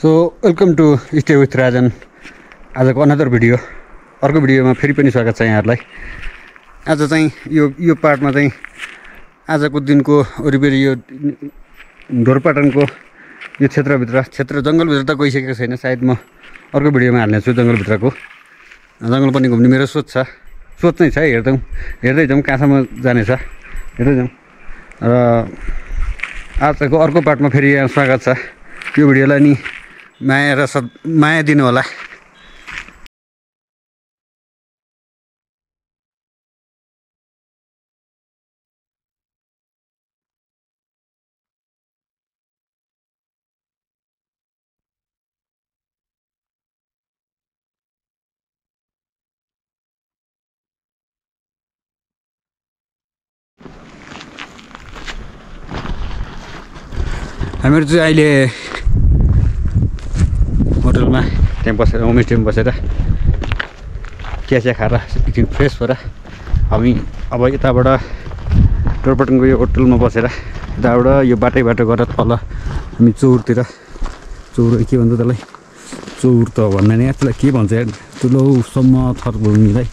So welcome to stay with Rajan. आजको another video, अर्को भिडियोमा फेरि पनि स्वागत छ यहाँहरूलाई। आज चाहिँ यो पार्टमा चाहिँ आजको दिनको वरिपरि यो ढोरपाटनको यो क्षेत्र जङ्गलभित्र त गइसकेको छैन। सायद म अर्को भिडियोमा हाल्नेछु जङ्गलभित्रको। जङ्गल पनि घुम्ने मेरो सोच नै छ। हेर्दै जाउँ कहाँसम्म जानेछ, हेर्दै जाउँ। र आजको अर्को पार्टमा फेरि यहाँ स्वागत छ। यो भिडियोलाई नि माया दिनु होला। हामीहरू चाहिँ अहिले होटलमा त्यहाँ बसेर होमस्टेमा बसेर चिया खाएर एकछिन फ्रेस भएर हामी अब यताबाट ढोरपाटनको यो होटलमा बसेर यताबाट यो बाटो गरेर तल हामी चौरतिर, चौर के भन्छ त्यसलाई, चौर त भन्दैन यार, त्यसलाई के भन्छ यार, ठुलो समथर भूमिलाई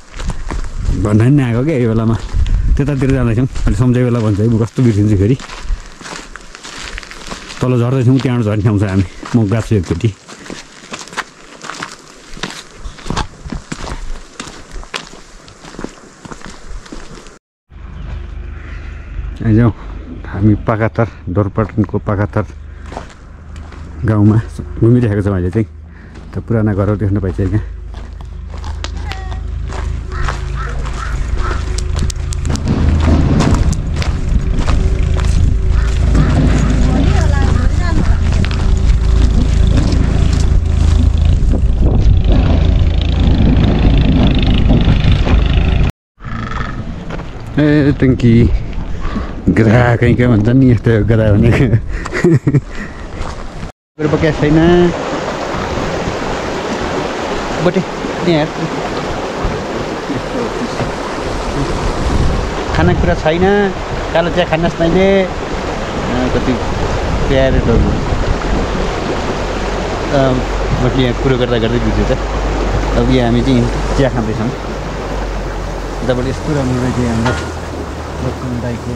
भन्दा नि आएको क्या। यो बेलामा त्यतातिर जाँदैछौँ। अहिले सम्झाइ बेला भन्छ है, म कस्तो बिर्सिन्छु फेरि। तल झर्दैछौँ, त्यहाँबाट झर्ने ठाउँ छ हामी, म गएको छु एकचोटि। आइजाउँ हामी पाखाथर, ढोरपाटनको पाखाथर गाउँमा घुमिरहेको छौँ अहिले चाहिँ। त पुराना घरहरू देख्न पाइन्छ यहाँ। ए टङ्की गधा कहीँ क्या भन्छ नि, यस्तो गधा भनेको मेरो बक्या छैन बटे। यहाँ खानेकुरा छैन, कालो चिया खानुहोस् मैले। कति प्यारो डर्नु मैले यहाँ कुरो गर्दै बिर्सेछ। अब यहाँ हामी चाहिँ चिया खाँदैछौँ। यताबाट यस्तो राम्रो रहेछ हाम्रो लक्ष्मण दाईको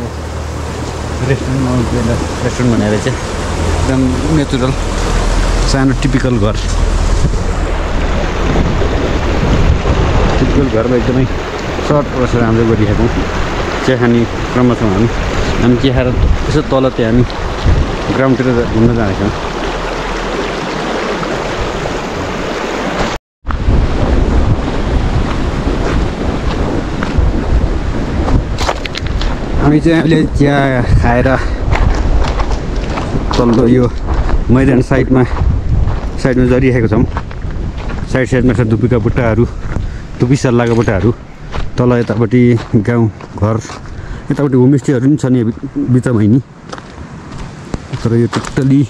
रेस्टुरेन्ट भनेर चाहिँ एकदम नेचुरल सानो टिपिकल घरमा एकदमै सर्ट बसेर हाम्रो गरिरहेको चिया खाने क्रममा छौँ हामी चिया खाएर यसो तल त्यहाँ हामी ग्राउन्डतिर घुम्न जानेछौँ। हामी चाहिँ अहिले चिया खाएर तल्लो यो मैदान साइडमा झरिरहेको छौँ। साइडमा छ धुपीका बुट्टाहरू, धुपी सल्लाहका बुट्टाहरू। तल यतापट्टि गाउँ घर, यतापट्टि होमस्टेहरू पनि छ नि बिचमै नि, तर यो टोटली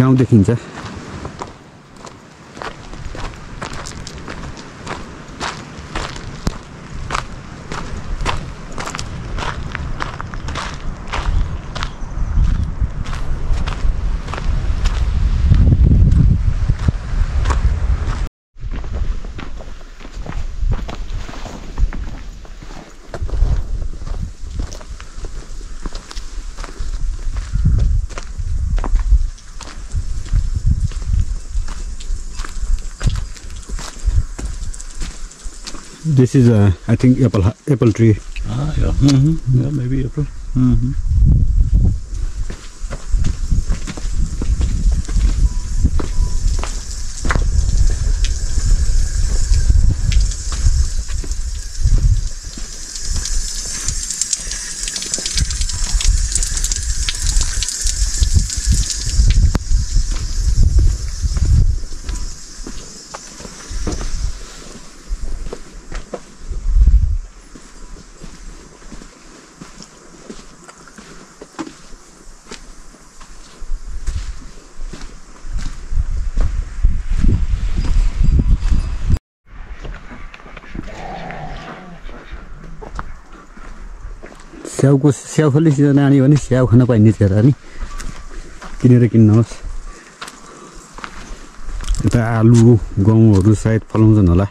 गाउँ देखिन्छ। This is I think apple tree. Ah, yeah. Yeah, maybe apple. स्याउ खोली सिजन आयो भने स्याउ खान पाइने थियो र नि, किनेर किन्नुहोस्। यता आलु गहुँहरू सायद फलाउँछन् होला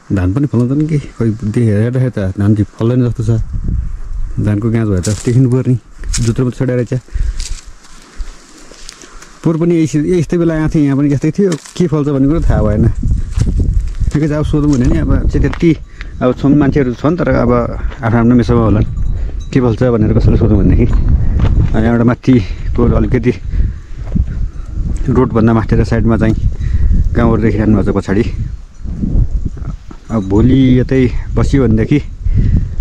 धान पनि फलाउँछन् कि खै हेर्दाखेरि त धान चाहिँ फल्दैन जस्तो छ धानको गाँच भएर त देखिनु पर्ने जुत्रो मात्रै छोडेर रहेछ पोहोर पनि यस्तै बेला आएको थिएँ यहाँ पनि यस्तै थियो के फल्छ भन्ने कुरो थाहा भएन ठिकै छ अब सोधौँ भने नि अब चाहिँ त्यति अब छन् मान्छेहरू छन् तर अब आफ्नो आफ्नो मेसोमा होला के फल्छ भनेर कसैलाई सोधौँ भनेदेखि यहाँबाट माथिको अलिकति रोडभन्दा माथि र साइडमा चाहिँ गाउँहरू देखिरहनु भएको छ पछाडि अब भोलि यतै बस्यो भनेदेखि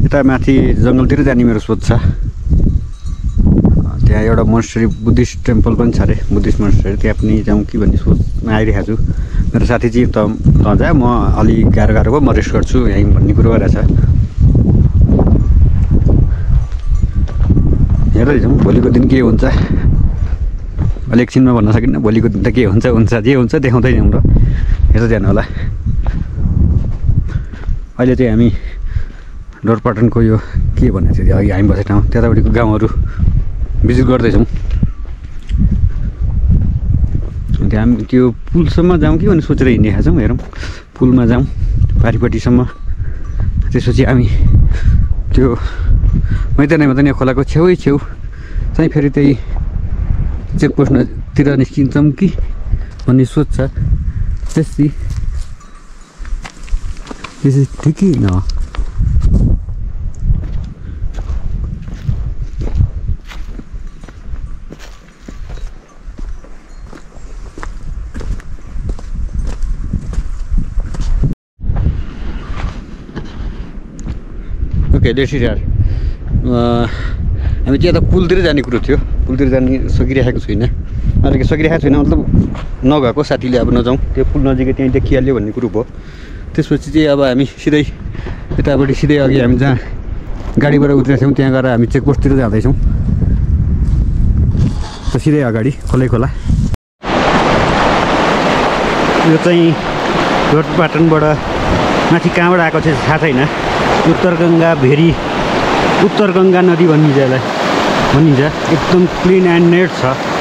यता माथि जङ्गलतिर जाने मेरो सोच छ त्यहाँ एउटा मोनेस्ट्री बुद्धिस्ट टेम्पल पनि छ अरे बुद्धिस्ट मोनेस्ट्री त्यहाँ पनि जाउँ कि भन्ने सोचमा आइरहेको छु मेरो साथी चाहिँ त जा म अलि गाह्रो भयो म रेस्ट गर्छु यहीँ भन्ने कुरो गरेको छ हेर्दै जाउँ भोलिको दिन के हुन्छ अलि एकछिनमा भन्न सकिन्न भोलिको दिन त के हुन्छ जे हुन्छ देखाउँदै जाउँ र हेर्दै जानु होला अहिले चाहिँ हामी डोरपाटनको यो के भनेको थियो अघि हामी बसेको ठाउँ त्यतापट्टिको गाउँहरू भिजिट गर्दैछौँ त्यहाँ हामी त्यो पुलसम्म जाउँ कि भनेर सोचेर हिँडिरहेको छौँ हेरौँ पुलमा जाउँ पारिपट्टिसम्म त्यसपछि हामी त्यो मैदानै खोलाको छेउ चाहिँ फेरि त्यही चेकपोस्टतिर निस्किन्छौँ कि भन्ने सोच छ त्यस्तै त्यसै ठिकै न ओके लेट्स यार हामी चाहिँ यता पुलतिर जाने कुरो थियो पुलतिर जाने सकिरहेको छुइनँ अलिकति सकिरहेको छैन मतलब नगएको साथीले अब नजाउँ त्यो पुल नजिकै त्यहीँ देखिहाल्यो भन्ने कुरो भयो त्यसपछि चाहिँ अब हामी सिधै यतापट्टि सिधै अघि हामी जहाँ गाडीबाट उत्रेको थियौँ त्यहाँ गएर हामी चेकपोस्टतिर जाँदैछौँ त सिधै अगाडि खोला यो चाहिँ डोरपाटनबाट माथि कहाँबाट आएको चाहिँ थाहा छैन उत्तर गङ्गा नदी भनिन्छ यसलाई एकदम क्लिन एन्ड नेट छ